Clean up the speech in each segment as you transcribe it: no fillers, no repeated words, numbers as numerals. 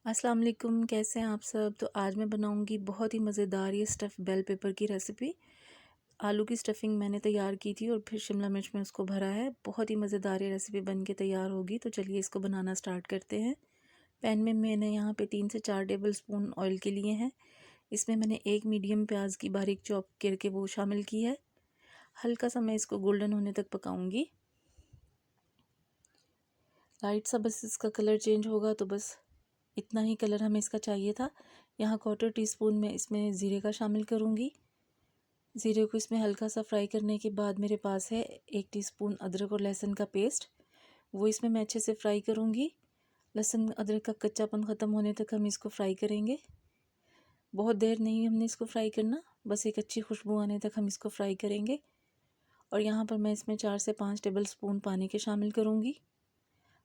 अस्सलाम वालेकुम, कैसे हैं आप सब। तो आज मैं बनाऊंगी बहुत ही मज़ेदार ये स्टफ़ बेल पेपर की रेसिपी। आलू की स्टफ़िंग मैंने तैयार की थी और फिर शिमला मिर्च में उसको भरा है। बहुत ही मज़ेदार ये रेसिपी बन के तैयार होगी। तो चलिए इसको बनाना स्टार्ट करते हैं। पैन में मैंने यहाँ पे 3 से 4 टेबल स्पून ऑयल के लिए हैं। इसमें मैंने एक मीडियम प्याज की बारीक चॉप करके वो शामिल की है। हल्का सा मैं इसको गोल्डन होने तक पकाऊंगी। लाइट सा बस इसका कलर चेंज होगा तो बस इतना ही कलर हमें इसका चाहिए था। यहाँ 1/4 टीस्पून में इसमें ज़ीरे का शामिल करूँगी। ज़ीरे को इसमें हल्का सा फ्राई करने के बाद मेरे पास है 1 टीस्पून अदरक और लहसुन का पेस्ट। वो इसमें मैं अच्छे से फ्राई करूँगी। लहसुन अदरक का कच्चापन ख़त्म होने तक हम इसको फ्राई करेंगे। बहुत देर नहीं हमने इसको फ्राई करना, बस एक अच्छी खुशबू आने तक हम इसको फ्राई करेंगे। और यहाँ पर मैं इसमें 4 से 5 टेबल स्पून पानी के शामिल करूँगी।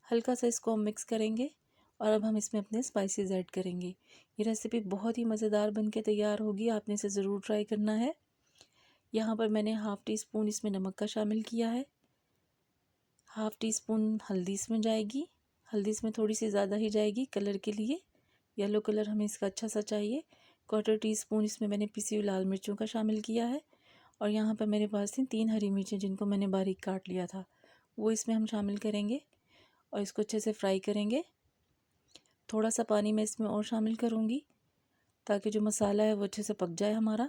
हल्का सा इसको हम मिक्स करेंगे और अब हम इसमें अपने स्पाइसेस ऐड करेंगे। ये रेसिपी बहुत ही मज़ेदार बन के तैयार होगी, आपने इसे ज़रूर ट्राई करना है। यहाँ पर मैंने हाफ़ टी स्पून इसमें नमक का शामिल किया है। हाफ़ टी स्पून हल्दी इसमें जाएगी। हल्दी इसमें थोड़ी सी ज़्यादा ही जाएगी कलर के लिए, येलो कलर हमें इसका अच्छा सा चाहिए। 1/4 टीस्पून इसमें मैंने पिसी हुई लाल मिर्चों का शामिल किया है। और यहाँ पर मेरे पास थी 3 हरी मिर्चें जिनको मैंने बारीक काट लिया था, वो इसमें हम शामिल करेंगे और इसको अच्छे से फ्राई करेंगे। थोड़ा सा पानी मैं इसमें और शामिल करूँगी ताकि जो मसाला है वो अच्छे से पक जाए हमारा।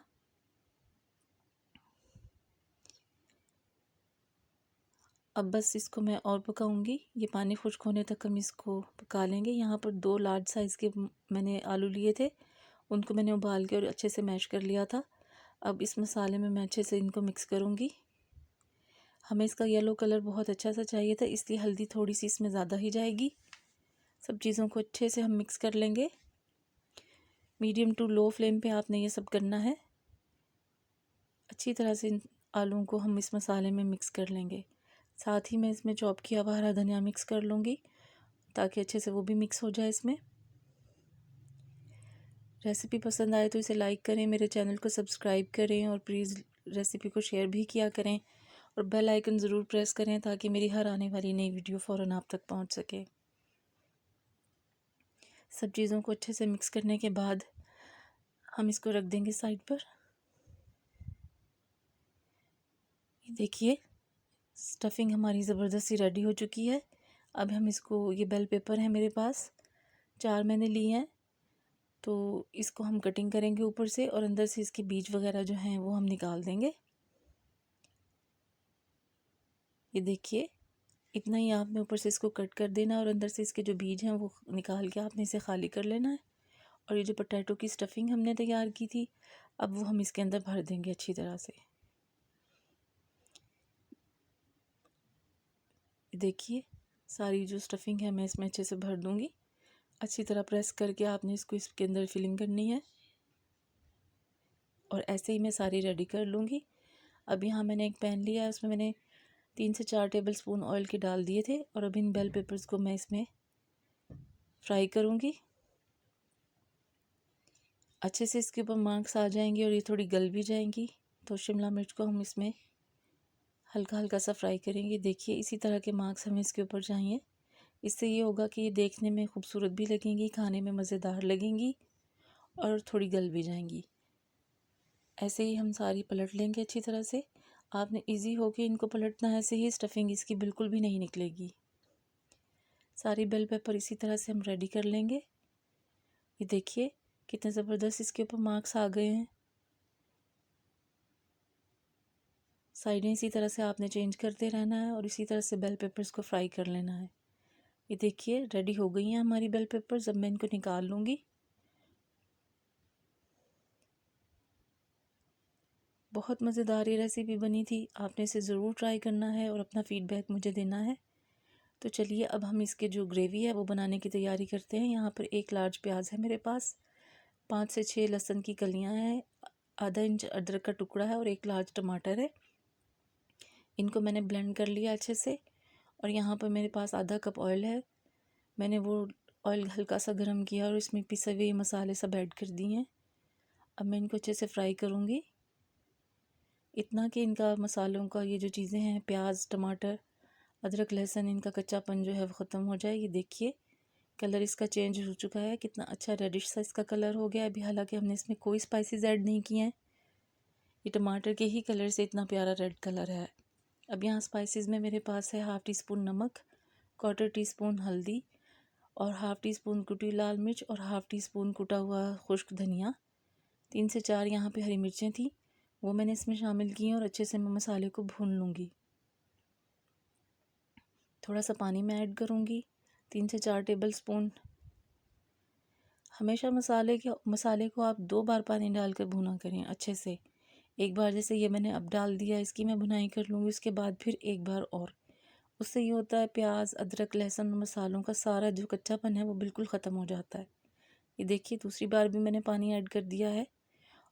अब बस इसको मैं और पकाऊंगी। ये पानी खुश्क होने तक हम इसको पका लेंगे। यहाँ पर 2 लार्ज साइज़ के मैंने आलू लिए थे, उनको मैंने उबाल के और अच्छे से मैश कर लिया था। अब इस मसाले में मैं अच्छे से इनको मिक्स करूँगी। हमें इसका येलो कलर बहुत अच्छा सा चाहिए था, इसलिए हल्दी थोड़ी सी इसमें ज़्यादा ही जाएगी। सब चीज़ों को अच्छे से हम मिक्स कर लेंगे। मीडियम टू लो फ्लेम पे आपने ये सब करना है। अच्छी तरह से इन आलूओं को हम इस मसाले में मिक्स कर लेंगे। साथ ही मैं इसमें चॉप किया हुआ हरा धनिया मिक्स कर लूँगी ताकि अच्छे से वो भी मिक्स हो जाए इसमें। रेसिपी पसंद आए तो इसे लाइक करें, मेरे चैनल को सब्सक्राइब करें और प्लीज़ रेसिपी को शेयर भी किया करें और बेल आइकन ज़रूर प्रेस करें ताकि मेरी हर आने वाली नई वीडियो फ़ौरन आप तक पहुंच सके। सब चीज़ों को अच्छे से मिक्स करने के बाद हम इसको रख देंगे साइड पर। ये देखिए स्टफ़िंग हमारी ज़बरदस्ती रेडी हो चुकी है। अब हम इसको, ये बेल पेपर है मेरे पास 4 मैंने लिए हैं, तो इसको हम कटिंग करेंगे ऊपर से और अंदर से इसके बीज वगैरह जो हैं वो हम निकाल देंगे। ये देखिए इतना ही आपने ऊपर से इसको कट कर देना और अंदर से इसके जो बीज हैं वो निकाल के आपने इसे खाली कर लेना है। और ये जो पोटैटो की स्टफ़िंग हमने तैयार की थी, अब वो हम इसके अंदर भर देंगे अच्छी तरह से। देखिए सारी जो स्टफ़िंग है मैं इसमें अच्छे से भर दूँगी। अच्छी तरह प्रेस करके आपने इसको इसके अंदर फिलिंग करनी है और ऐसे ही मैं सारी रेडी कर लूँगी। अब यहाँ मैंने एक पैन लिया है, उसमें मैंने 3 से 4 टेबल स्पून ऑयल के डाल दिए थे और अब इन बेल पेपर्स को मैं इसमें फ्राई करूँगी। अच्छे से इसके ऊपर मार्क्स आ जाएंगे और ये थोड़ी गल भी जाएंगी, तो शिमला मिर्च को हम इसमें हल्का हल्का सा फ्राई करेंगे। देखिए इसी तरह के मार्क्स हमें इसके ऊपर चाहिए। इससे ये होगा कि ये देखने में खूबसूरत भी लगेंगी, खाने में मज़ेदार लगेंगी और थोड़ी गल भी जाएंगी। ऐसे ही हम सारी पलट लेंगे अच्छी तरह से। आपने इजी हो के इनको पलटना है, ऐसे ही स्टफ़िंग इसकी बिल्कुल भी नहीं निकलेगी। सारी बेल पेपर इसी तरह से हम रेडी कर लेंगे। ये देखिए कितने ज़बरदस्त इसके ऊपर मार्क्स आ गए हैं। साइडें इसी तरह से आपने चेंज करते रहना है और इसी तरह से बेल पेपर्स को फ्राई कर लेना है। ये देखिए रेडी हो गई हैं हमारी बेल पेपर्स। अब मैं इनको निकाल लूँगी। बहुत मज़ेदार ये रेसिपी बनी थी, आपने इसे ज़रूर ट्राई करना है और अपना फ़ीडबैक मुझे देना है। तो चलिए अब हम इसके जो ग्रेवी है वो बनाने की तैयारी करते हैं। यहाँ पर 1 लार्ज प्याज है मेरे पास, 5 से 6 लहसुन की कलियाँ हैं, आधा इंच अदरक का टुकड़ा है और 1 लार्ज टमाटर है। इनको मैंने ब्लेंड कर लिया अच्छे से। और यहाँ पर मेरे पास आधा कप ऑयल है, मैंने वो ऑयल हल्का सा गर्म किया और इसमें पिसे हुए मसाले सब ऐड कर दिए हैं। अब मैं इनको अच्छे से फ्राई करूँगी, इतना कि इनका मसालों का ये जो चीज़ें हैं प्याज टमाटर अदरक लहसुन, इनका कच्चापन जो है वो ख़त्म हो जाए। ये देखिए कलर इसका चेंज हो चुका है, कितना अच्छा रेडिश सा इसका कलर हो गया है अभी, हालांकि हमने इसमें कोई स्पाइसेस ऐड नहीं किए हैं। ये टमाटर के ही कलर से इतना प्यारा रेड कलर है। अब यहाँ स्पाइसेस में मेरे पास है 1/2 टीस्पून नमक, 1/4 टीस्पून हल्दी और 1/2 टीस्पून कुटी लाल मिर्च और 1/2 टीस्पून कुटा हुआ खुश्क धनिया। 3 से 4 यहाँ पे हरी मिर्चें थी, वो मैंने इसमें शामिल की हैं और अच्छे से मैं मसाले को भून लूँगी। थोड़ा सा पानी मैं ऐड करूँगी, 3 से 4 टेबल स्पून। हमेशा मसाले को आप 2 बार पानी डालकर भुना करें अच्छे से। एक बार जैसे ये मैंने अब डाल दिया, इसकी मैं भुनाई कर लूँगी, उसके बाद फिर एक बार और। उससे ये होता है प्याज, अदरक, लहसुन, मसालों का सारा जो कच्चापन है वो बिल्कुल ख़त्म हो जाता है। ये देखिए दूसरी बार भी मैंने पानी ऐड कर दिया है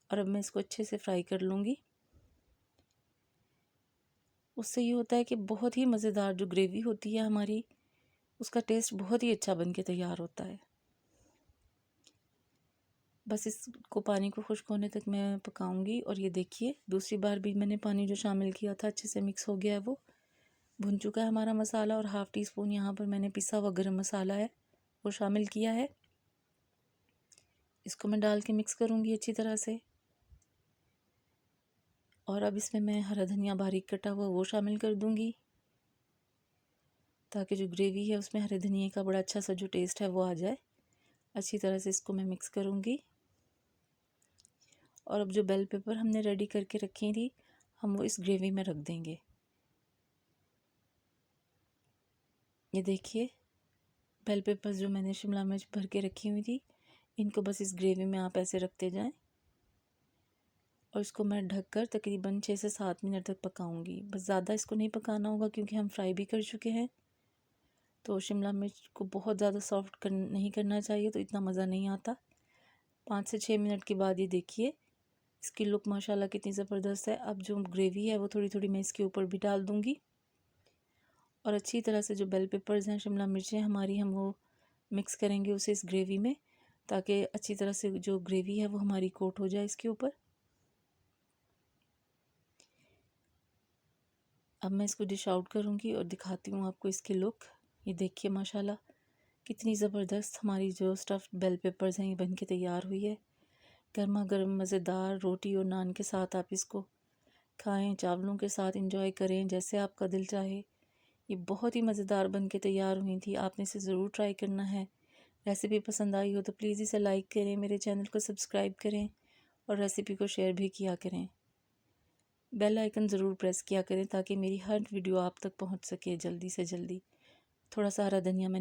और अब मैं इसको अच्छे से फ्राई कर लूँगी। उससे ये होता है कि बहुत ही मज़ेदार जो ग्रेवी होती है हमारी, उसका टेस्ट बहुत ही अच्छा बन के तैयार होता है। बस इसको पानी को खुश्क होने तक मैं पकाऊंगी। और ये देखिए दूसरी बार भी मैंने पानी जो शामिल किया था अच्छे से मिक्स हो गया है, वो भुन चुका है हमारा मसाला। और 1/2 टीस्पून यहाँ पर मैंने पिसा हुआ गरम मसाला है वो शामिल किया है। इसको मैं डाल के मिक्स करूँगी अच्छी तरह से। और अब इसमें मैं हरा धनिया बारीक कटा हुआ वो शामिल कर दूँगी, ताकि जो ग्रेवी है उसमें हरे धनिया का बड़ा अच्छा सा जो टेस्ट है वो आ जाए। अच्छी तरह से इसको मैं मिक्स करूँगी। और अब जो बेल पेपर हमने रेडी करके रखी थी, हम वो इस ग्रेवी में रख देंगे। ये देखिए बेल पेपर्स जो मैंने शिमला मिर्च भर के रखी हुई थी, इनको बस इस ग्रेवी में आप ऐसे रखते जाएं और इसको मैं ढककर तकरीबन 6 से 7 मिनट तक पकाऊंगी। बस ज़्यादा इसको नहीं पकाना होगा क्योंकि हम फ्राई भी कर चुके हैं, तो शिमला मिर्च को बहुत ज़्यादा सॉफ्ट नहीं करना चाहिए, तो इतना मज़ा नहीं आता। 5 से 6 मिनट के बाद ये देखिए इसकी लुक माशाल्लाह कितनी ज़बरदस्त है। अब जो ग्रेवी है वो थोड़ी थोड़ी मैं इसके ऊपर भी डाल दूँगी और अच्छी तरह से जो बेल पेपर्स हैं, शिमला मिर्चें हमारी, हम वो मिक्स करेंगे उसे इस ग्रेवी में, ताकि अच्छी तरह से जो ग्रेवी है वो हमारी कोट हो जाए इसके ऊपर। अब मैं इसको डिश आउट करूँगी और दिखाती हूँ आपको इसकी लुक। ये देखिए माशाल्लाह कितनी ज़बरदस्त हमारी जो स्टफ़्ड बेल पेपर्स हैं ये बन के तैयार हुई है। गर्मा गर्म मज़ेदार रोटी और नान के साथ आप इसको खाएं, चावलों के साथ इंजॉय करें, जैसे आपका दिल चाहे। ये बहुत ही मज़ेदार बन के तैयार हुई थी, आपने इसे ज़रूर ट्राई करना है। रेसिपी पसंद आई हो तो प्लीज़ इसे लाइक करें, मेरे चैनल को सब्सक्राइब करें और रेसिपी को शेयर भी किया करें। बेल आइकन ज़रूर प्रेस किया करें ताकि मेरी हर वीडियो आप तक पहुंच सके जल्दी से जल्दी। थोड़ा सा हरा धनिया मैं